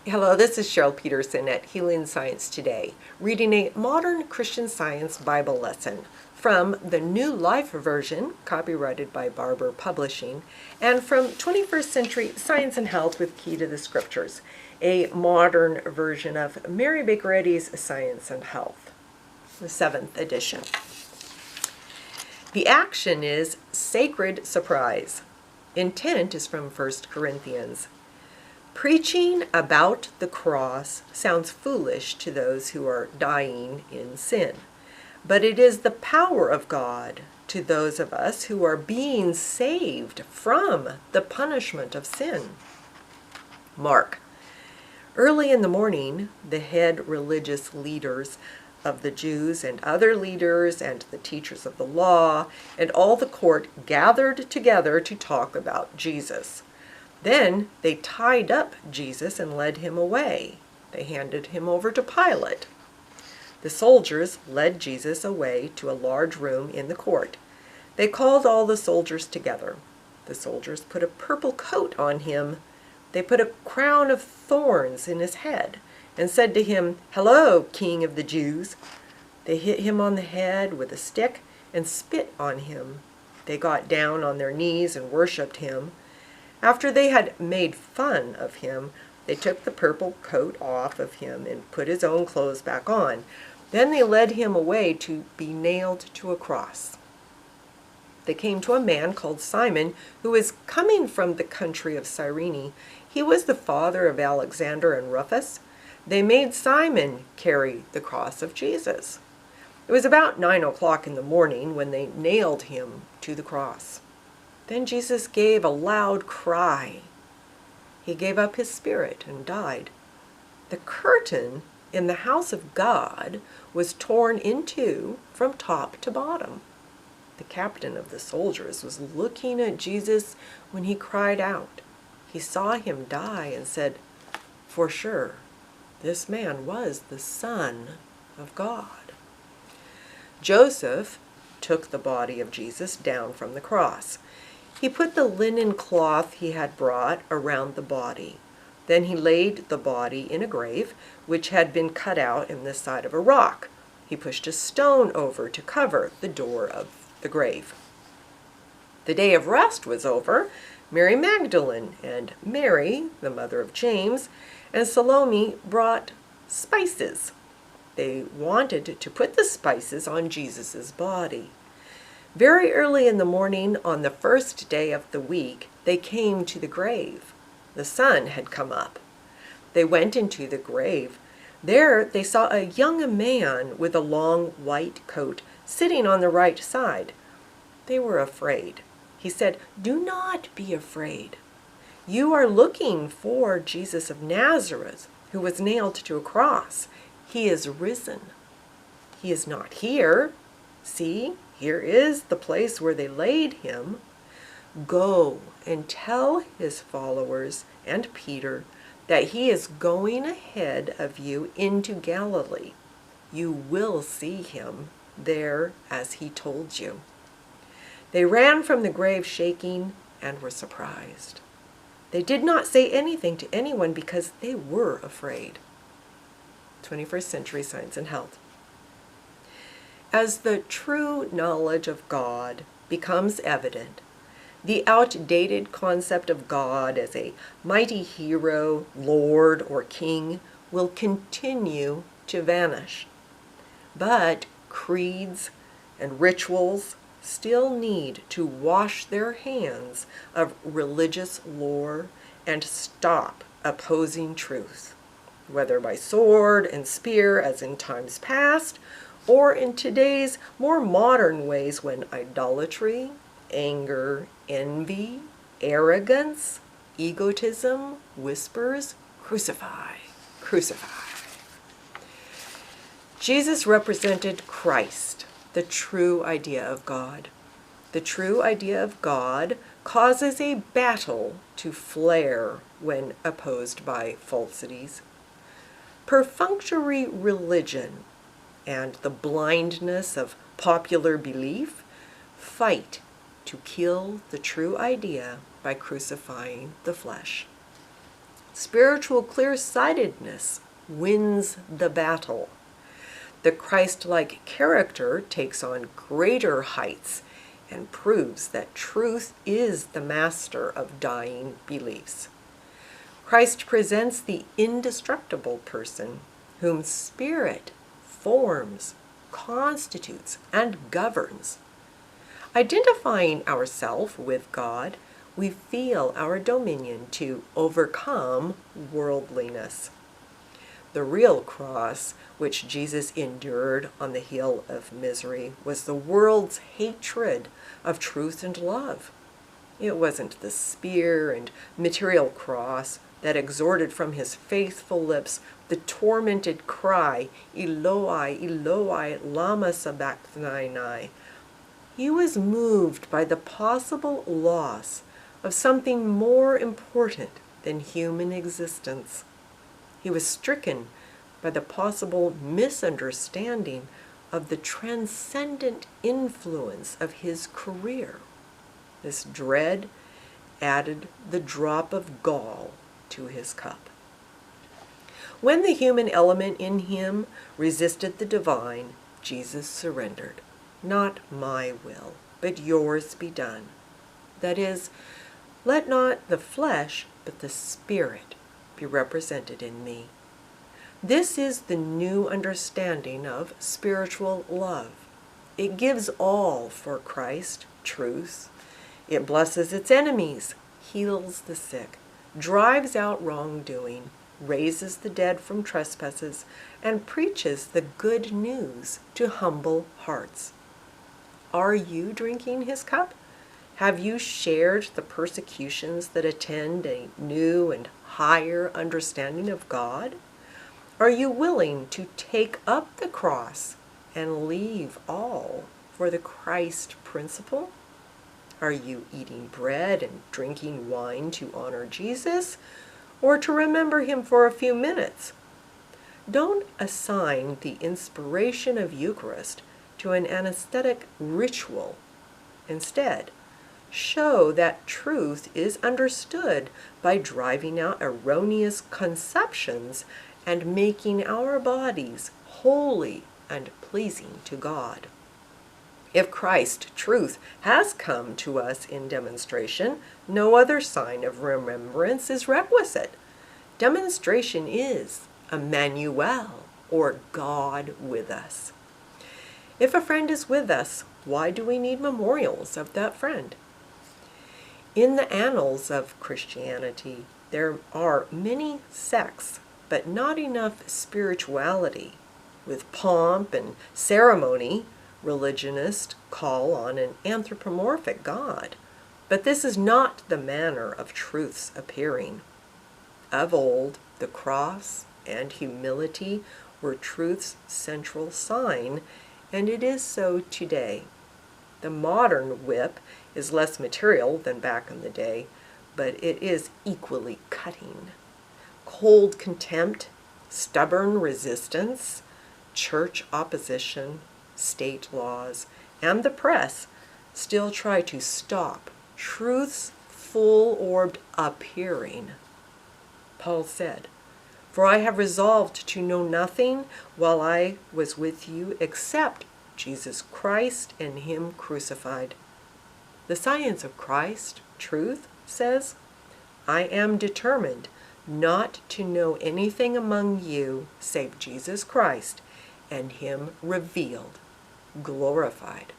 Hello, this is Cheryl Peterson at Healing Science Today, reading a modern Christian Science Bible lesson from the New Life version, copyrighted by Barber Publishing, and from 21st Century Science and Health with Key to the Scriptures, a modern version of Mary Baker Eddy's Science and Health, the 7th edition. The action is sacred surprise. Intent is from 1 Corinthians. Preaching about the cross sounds foolish to those who are dying in sin, but it is the power of God to those of us who are being saved from the punishment of sin. Mark. Early in the morning, the head religious leaders of the Jews and other leaders and the teachers of the law and all the court gathered together to talk about Jesus. Then they tied up Jesus and led him away. They handed him over to Pilate. The soldiers led Jesus away to a large room in the court. They called all the soldiers together. The soldiers put a purple coat on him. They put a crown of thorns in his head and said to him, "Hello, King of the Jews." They hit him on the head with a stick and spit on him. They got down on their knees and worshipped him. After they had made fun of him, they took the purple coat off of him and put his own clothes back on. Then they led him away to be nailed to a cross. They came to a man called Simon, who was coming from the country of Cyrene. He was the father of Alexander and Rufus. They made Simon carry the cross of Jesus. It was about 9 o'clock in the morning when they nailed him to the cross. Then Jesus gave a loud cry. He gave up his spirit and died. The curtain in the house of God was torn in two from top to bottom. The captain of the soldiers was looking at Jesus when he cried out. He saw him die and said, "For sure, this man was the Son of God." Joseph took the body of Jesus down from the cross. He put the linen cloth he had brought around the body. Then he laid the body in a grave, which had been cut out in the side of a rock. He pushed a stone over to cover the door of the grave. The day of rest was over. Mary Magdalene and Mary, the mother of James, and Salome brought spices. They wanted to put the spices on Jesus' body. Very early in the morning on the first day of the week, they came to the grave. The sun had come up. They went into the grave. There they saw a young man with a long white coat sitting on the right side. They were afraid. He said, "Do not be afraid. You are looking for Jesus of Nazareth, who was nailed to a cross. He is risen. He is not here. See, here is the place where they laid him. Go and tell his followers and Peter that he is going ahead of you into Galilee. You will see him there as he told you." They ran from the grave shaking and were surprised. They did not say anything to anyone because they were afraid. 21st Century Science and Health. As the true knowledge of God becomes evident, the outdated concept of God as a mighty hero, lord, or king will continue to vanish. But creeds and rituals still need to wash their hands of religious lore and stop opposing truth, whether by sword and spear as in times past, or in today's more modern ways when idolatry, anger, envy, arrogance, egotism whispers, "Crucify, crucify." Jesus represented Christ, the true idea of God. The true idea of God causes a battle to flare when opposed by falsities. Perfunctory religion and the blindness of popular belief fight to kill the true idea by crucifying the flesh. Spiritual clear-sightedness wins the battle. The Christ-like character takes on greater heights and proves that truth is the master of dying beliefs. Christ presents the indestructible person whom Spirit forms, constitutes, and governs. Identifying ourselves with God, we feel our dominion to overcome worldliness. The real cross, which Jesus endured on the hill of misery, was the world's hatred of truth and love. It wasn't the spear and material cross that extorted from his faithful lips the tormented cry, Eloi, Eloi, lama sabachthani. He was moved by the possible loss of something more important than human existence. He was stricken by the possible misunderstanding of the transcendent influence of his career. This dread added the drop of gall to his cup. When the human element in him resisted the divine, Jesus surrendered. Not my will, but yours be done. That is, let not the flesh, but the Spirit be represented in me. This is the new understanding of spiritual love. It gives all for Christ, truth. It blesses its enemies, heals the sick, drives out wrongdoing, raises the dead from trespasses, and preaches the good news to humble hearts. Are you drinking his cup? Have you shared the persecutions that attend a new and higher understanding of God? Are you willing to take up the cross and leave all for the Christ principle? Are you eating bread and drinking wine to honor Jesus, or to remember him for a few minutes? Don't assign the inspiration of Eucharist to an anesthetic ritual. Instead, show that truth is understood by driving out erroneous conceptions and making our bodies holy and pleasing to God. If Christ, truth, has come to us in demonstration, no other sign of remembrance is requisite. Demonstration is Emmanuel, or God with us. If a friend is with us, why do we need memorials of that friend? In the annals of Christianity, there are many sects, but not enough spirituality. With pomp and ceremony, religionists call on an anthropomorphic God. But this is not the manner of truth's appearing. Of old, the cross and humility were truth's central sign, and it is so today. The modern whip is less material than back in the day, but it is equally cutting. Cold contempt, stubborn resistance, church opposition, state laws, and the press still try to stop truth's full-orbed appearing. Paul said, "For I have resolved to know nothing while I was with you except Jesus Christ and him crucified." The science of Christ, truth, says, "I am determined not to know anything among you save Jesus Christ and him revealed, glorified."